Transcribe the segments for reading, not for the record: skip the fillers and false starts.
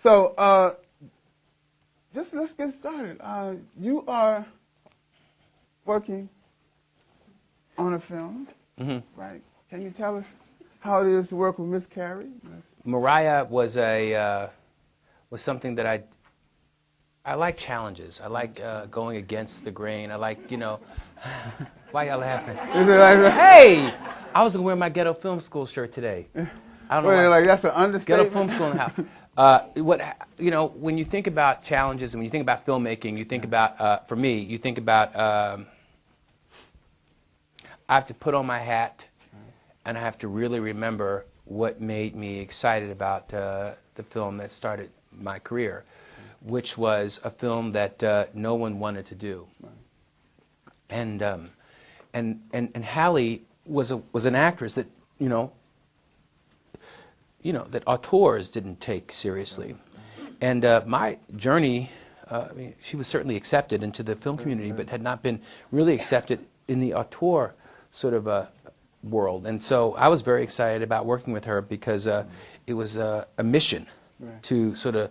So, just let's get started. You are working on a film, right? Can you tell us how it is to work with Miss Carey? Mariah was something that I like challenges. I like going against the grain. I like, you know, why y'all laughing? Is it like that? Hey, I was gonna wear my Ghetto Film School shirt today. I don't know. Wait, like that's an understatement. Ghetto Film School in the house. You know, when you think about challenges and when you think about filmmaking, you think about, for me, you think about, I have to put on my hat, and I have to really remember what made me excited about the film that started my career, which was a film that no one wanted to do. And Hallie was an actress that that auteurs didn't take seriously. And my journey, I mean, she was certainly accepted into the film community, but had not been really accepted in the auteur sort of world. And so I was very excited about working with her because it was a mission to sort of,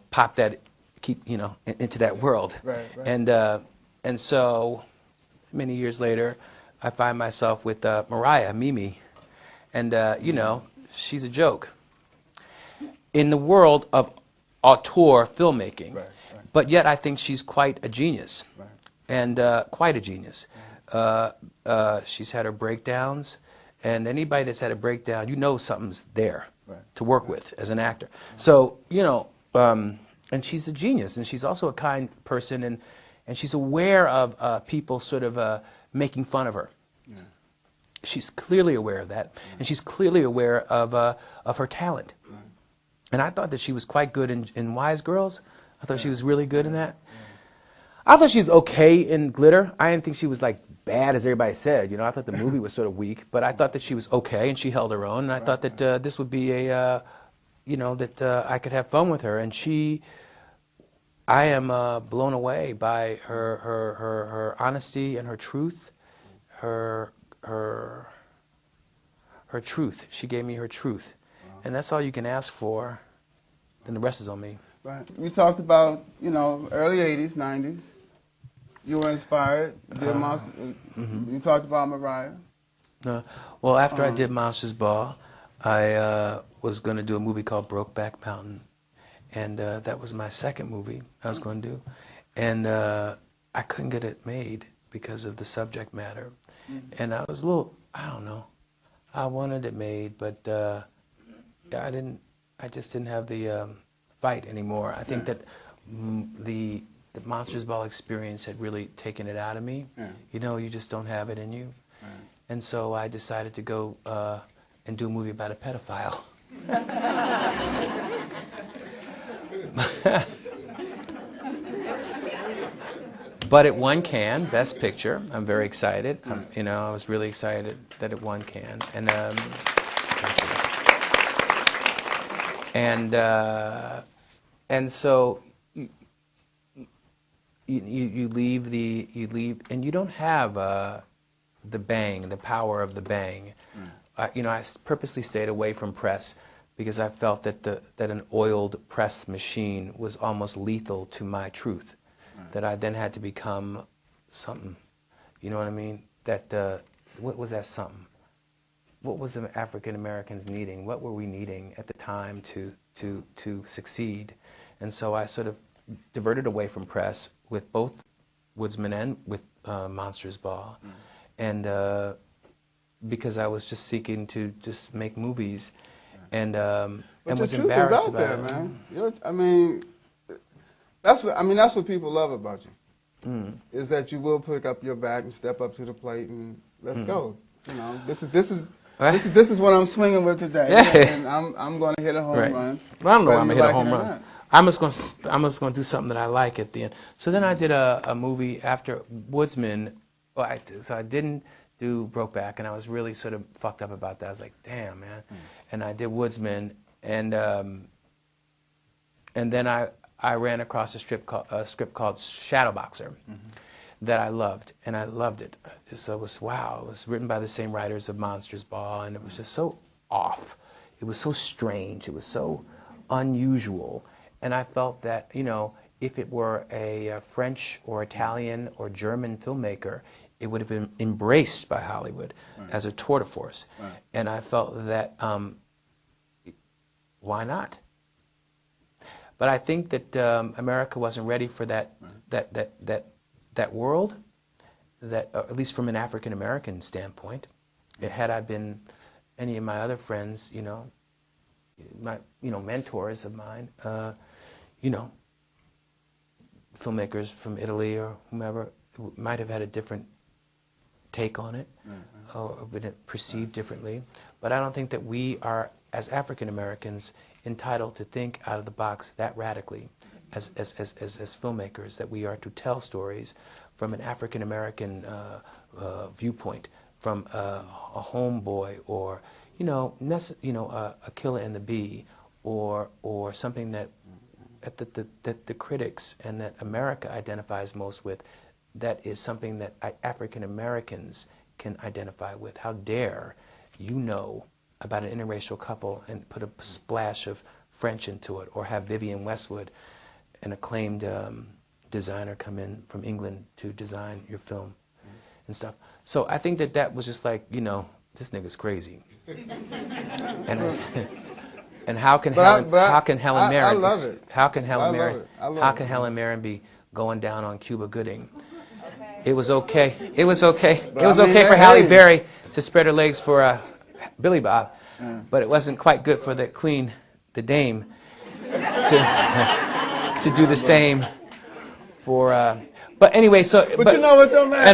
pop that, into that world. And so many years later, I find myself with Mariah, Mimi, and she's a joke in the world of auteur filmmaking, but yet I think she's quite a genius, and quite a genius. She's had her breakdowns, and anybody that's had a breakdown, something's there to work with as an actor. So, and she's a genius, and she's also a kind person, and she's aware of people sort of making fun of her. She's clearly aware of that, and she's clearly aware of her talent. And I thought that she was quite good in Wise Girls. I thought she was really good in that. I thought she was okay in Glitter. I didn't think she was like bad as everybody said. I thought the movie was sort of weak, but I thought that she was okay and she held her own. And I thought that this would be that I could have fun with her. And I am blown away by her honesty and her truth, her truth. She gave me her truth. And that's all you can ask for. Then the rest is on me. Right. We talked about, early 80s, 90s. You were inspired. You talked about Mariah. Well, after I did Monsters Ball, I was going to do a movie called Brokeback Mountain. And that was my second movie I was going to do. And I couldn't get it made because of the subject matter. And I was a little, I don't know. I wanted it made, but I just didn't have the fight anymore. I think that the Monsters Ball experience had really taken it out of me. You just don't have it in you. And so I decided to go and do a movie about a pedophile. But it won Cannes, Best Picture. I'm very excited. I was really excited that it won Cannes. And so you leave, and you don't have the bang, the power of the bang. I purposely stayed away from press because I felt that an oiled press machine was almost lethal to my truth. That I then had to become something. You know what I mean? What was that something? What was the African Americans needing? What were we needing at the time to succeed? And so I sort of diverted away from press with both Woodsman and with Monsters Ball, and because I was just seeking to just make movies, and was embarrassed about it. Man. That's what people love about you, is that you will pick up your bat and step up to the plate and let's go. This is what I'm swinging with today, and I'm going to hit a home run. Well, I don't know I'm going to hit a home run. I'm just going to do something that I like at the end. So then I did a movie after Woodsman. So I didn't do Brokeback, and I was really sort of fucked up about that. I was like, damn, man. And I did Woodsman, and then I ran across a script called Shadowboxer that I loved, and I loved it. It was written by the same writers of Monsters Ball, and it was just so off. It was so strange. It was so unusual. And I felt that, you know, if it were a French or Italian or German filmmaker, it would have been embraced by Hollywood as a tour de force. And I felt that, why not? But I think that America wasn't ready for that world, that at least from an African American standpoint. Had I been any of my other friends, you know, mentors of mine, you know, filmmakers from Italy or whomever, might have had a different take on it, or been perceived differently. But I don't think that we are, as African Americans, entitled to think out of the box that radically as filmmakers, that we are to tell stories from an African American viewpoint, from a homeboy, or a Killer and the Bee, or something that the critics and that America identifies most with, that is something that African Americans can identify with. How dare you know about an interracial couple and put a splash of French into it, or have Vivienne Westwood, an acclaimed designer, come in from England to design your film and stuff. So I think that was just like, you know, this nigga's crazy. And how can Helen Mirren be going down on Cuba Gooding? It was okay. It was okay. It was okay for Halle Berry to spread her legs for Billy Bob, but it wasn't quite good for the Queen, the Dame, to do the same for. But anyway, so. But you know what though, man?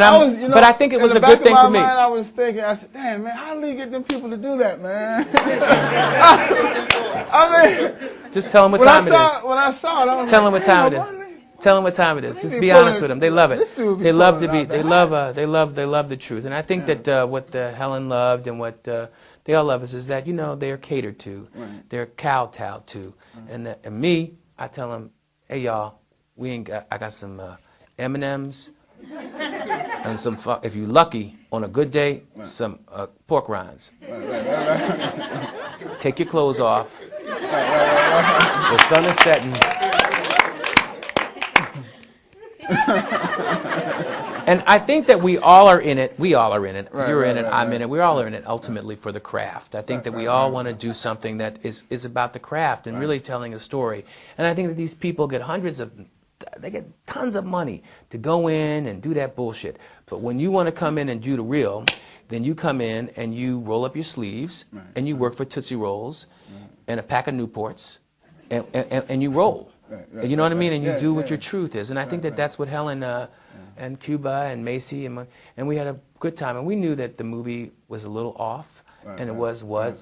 But I think it was a good thing for me. Mind, I was thinking, I said, damn, man, how do you get them people to do that, man? I mean, just tell them what time it is. When I saw it, I was tell them what time it is. Tell them what time it is. Just be honest with them. They love it. They love to be. They love the truth. And I think that what Helen loved and what they all love is that, you know, they are catered to, they're kowtowed to, and me, I tell them, hey y'all, I got some M&Ms and some, if you're lucky, on a good day, some pork rinds. Take your clothes off. The sun is setting. And I think that we all are in it. We all are in it. You're in it. I'm in it. We all are in it ultimately for the craft. I think that we all want to do something that is about the craft and really telling a story. And I think that these people get they get tons of money to go in and do that bullshit. But when you want to come in and do the real, then you come in and you roll up your sleeves and you work for Tootsie Rolls and a pack of Newports and you roll. You know what I mean? And you do what your truth is. And I think that that's what Helen and Cuba and Macy and we had a good time. And we knew that the movie was a little off, and it was what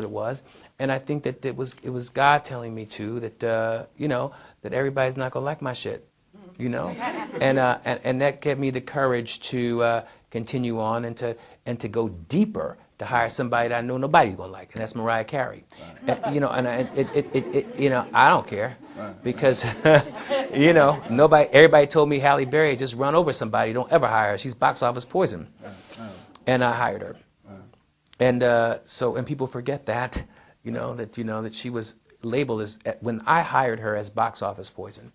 it was. And I think that it was God telling me too that you know, that everybody's not gonna like my shit, you know, and that gave me the courage to continue on and to go deeper, to hire somebody that I know nobody's gonna like, and that's Mariah Carey. And, you know, and you know, I don't care. Because, you know, everybody told me Halle Berry just run over somebody. Don't ever hire her. She's box office poison. And I hired her. And and people forget that, that she was labeled as, when I hired her, as box office poison.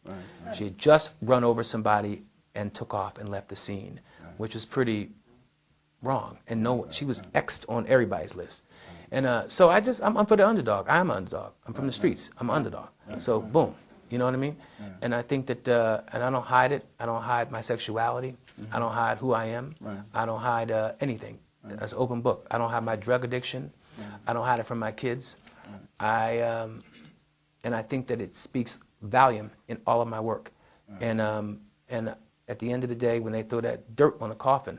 She had just run over somebody and took off and left the scene, which is pretty wrong. And she was X'd on everybody's list. And so I'm for the underdog. I'm an underdog. I'm from the streets. I'm an underdog. So boom, you know what I mean? And I think that, and I don't hide it. I don't hide my sexuality. I don't hide who I am. I don't hide anything. It's an open book. I don't hide my drug addiction. I don't hide it from my kids. And I think that it speaks volume in all of my work. And at the end of the day, when they throw that dirt on a coffin,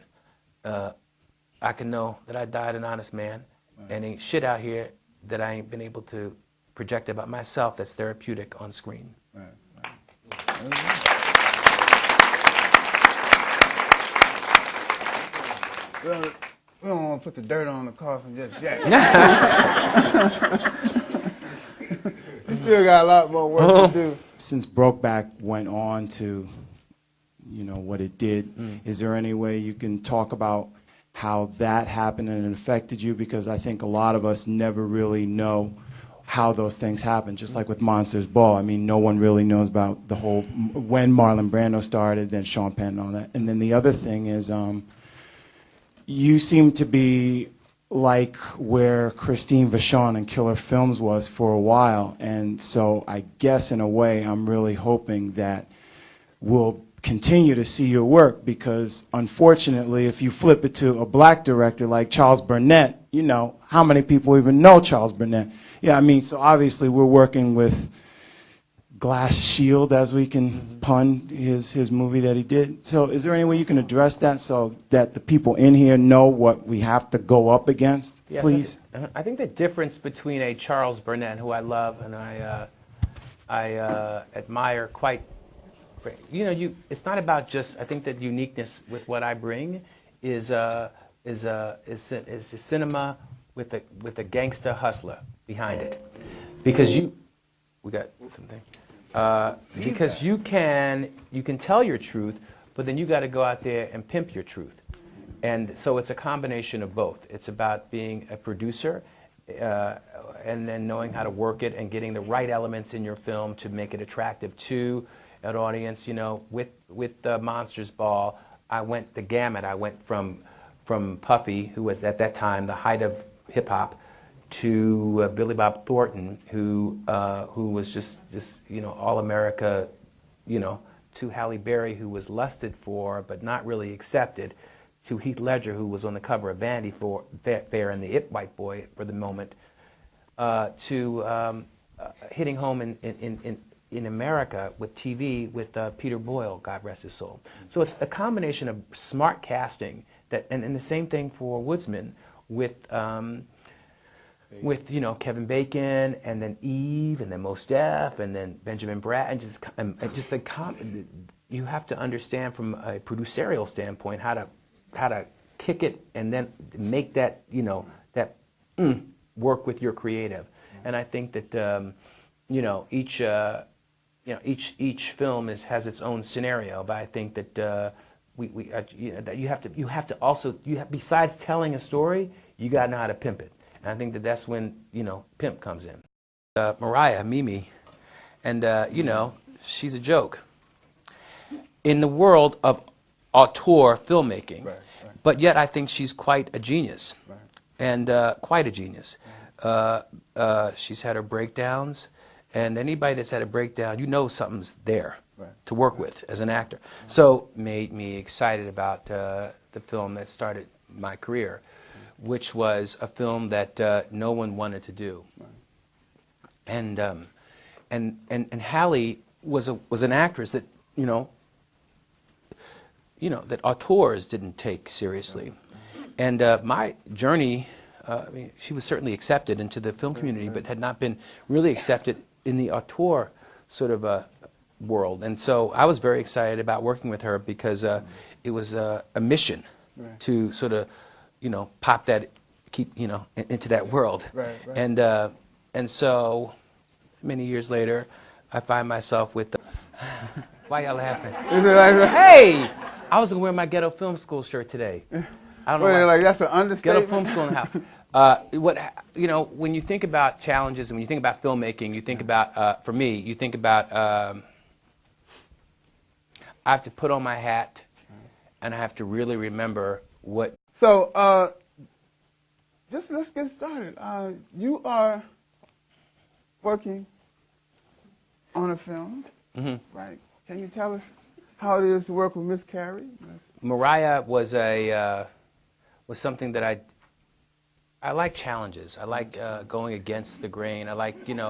I can know that I died an honest man. And ain't shit out here that I ain't been able to project about myself that's therapeutic on screen. Well, we don't want to put the dirt on the coffin just yet. We still got a lot more work to do. Since Brokeback went on to, what it did, is there any way you can talk about how that happened and it affected you? Because I think a lot of us never really know how those things happen, just like with Monsters Ball. I mean, no one really knows about the whole, when Marlon Brando started, then Sean Penn and all that. And then the other thing is, you seem to be like where Christine Vachon in Killer Films was for a while. And so I guess in a way I'm really hoping that we'll continue to see your work, because unfortunately if you flip it to a black director like Charles Burnett, you know, how many people even know Charles Burnett? Yeah, I mean, so obviously we're working with Glass Shield, as we can pun his movie that he did. So is there any way you can address that so that the people in here know what we have to go up against, yes, please? I think the difference between a Charles Burnett, who I love and I admire quite, you know, it's not about just, I think that uniqueness with what I bring is a cinema with a gangsta hustler behind it, because we got something. Because you can tell your truth, but then you got to go out there and pimp your truth. And so it's a combination of both. It's about being a producer and then knowing how to work it and getting the right elements in your film to make it attractive to an audience. You know, with Monsters Ball, I went the gamut. I went from Puffy, who was at that time the height of hip hop, to Billy Bob Thornton, who was just you know, all America, you know, to Halle Berry, who was lusted for but not really accepted, to Heath Ledger, who was on the cover of Vanity Fair and the It White Boy for the moment, to hitting home in America with TV with Peter Boyle, God rest his soul. So it's a combination of smart casting and the same thing for Woodsman with you know, Kevin Bacon, and then Eve, and then Mos Def, and then Benjamin Bratt, and just like you have to understand from a producerial standpoint how to kick it and then make that, you know, that work with your creative. And I think that you know, each film has its own scenario, but I think that you know, that you have to also besides telling a story, you got to know how to pimp it. And I think that that's when, you know, pimp comes in. Mariah, Mimi, and you know, she's a joke in the world of auteur filmmaking, right. But yet I think she's quite a genius, right. And quite a genius. She's had her breakdowns, and anybody that's had a breakdown, you know something's there, right, to work with as an actor. Right. So made me excited about the film that started my career, which was a film that no one wanted to do, right. And Halle was an actress that you know that auteurs didn't take seriously, and my journey, I mean, she was certainly accepted into the film community, but had not been really accepted in the auteur sort of world, and so I was very excited about working with her because it was a mission, right, to sort of, you know, pop that, into that world. Right, right. And so many years later, I find myself with why y'all laughing? Is it like that? Hey, I was gonna wear my Ghetto Film School shirt today. I don't know. Wait, like that's an understatement. Ghetto Film School in the house. You know, when you think about challenges and when you think about filmmaking, you think about, for me, you think about, I have to put on my hat, and I have to really remember what. So, just let's get started. You are working on a film, right? Can you tell us how it is to work with Miss Carey? Mariah was something that I like challenges. I like going against the grain. I like, you know,